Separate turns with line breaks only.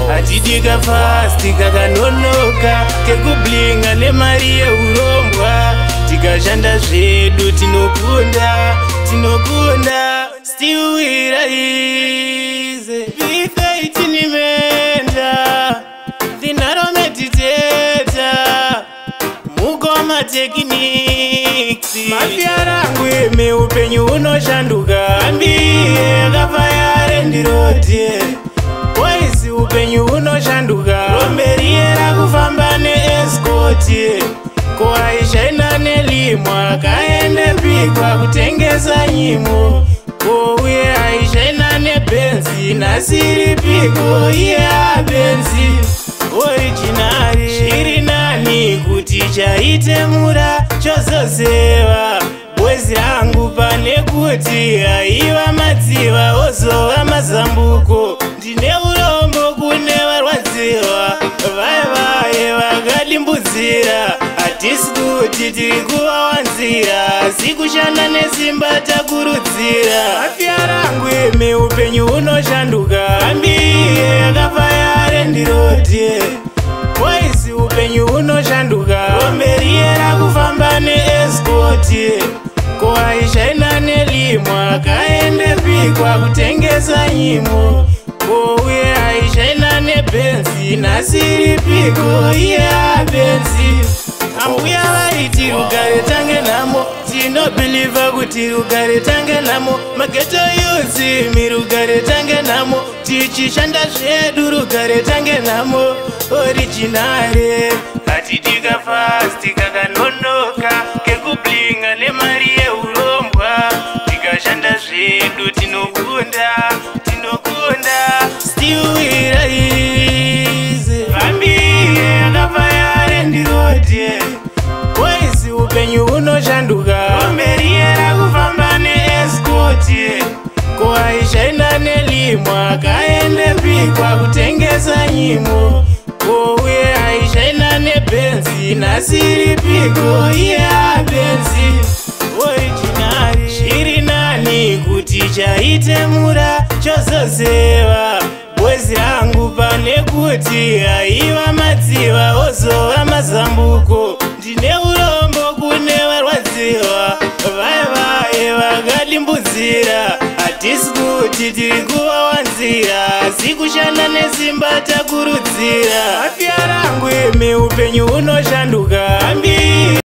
Hatidika fast kakanonoka kekublinga nemari yeurombwa tikashanda zvedu tinokunda still we rise be faith inimenda tinaro meditator mukoma techniques mafia rangu emeupenyu unoshanduka ambiye kafayare ndiroti boys upenyu unoshanduka romberiera kufamba neeskoti koaishaina nelimwa kaende pikwa kutengesa nyimo kouye aishaina nebenzi nasiri piko iye abenzi originari zviri nani kuti chaite mura chozoseva bwezi rangu pane kuti aiva madziva ozova mazambuko ndine urombo kune varwadziwa vaevaye vakadimbudzira hatisi kuti tiri kuvawanzira asi kushanda nesimba takurudzira afya rangu emeupenyu unoshanduka ambiye yakafayare ndiroti boisi upenyu unoshanduka romberiera kufamba neeskoti koaishaina nelimwa kaende pikwa kutengesa nyimo kouye aishaina nebenzi nasiri piko iye abenzi ambuya vaiti rugare tange namo tinobhiliva kuti rugare tange namo mageto yuzi mirugare tange namo tichishanda zvedu rugare tange namo originare hatidika fasti kakanonoka kekublinga nemari yeurombwa tikashanda zvedu tinokunda still we rise ambiye yakafayare ndiroti boys upenyu unoshanduka romberiera kufamba neeskoti koaishaina nelimwa kaende pikwa kutengesa nyimo kouye aishaina nebenzi nasiri piko iye abenzi originari zviri nani kuti chaite mura chozoseva bwezi rangu pane kuti aiva madziva ozova mazambuko ndine urombo kune varwadziwa vaevaye vakadimbudzira hatisi kuti tiri kuvawanzira asi kushanda nesimba takurudzira afya rangu emeupenyu unoshanduka ambiye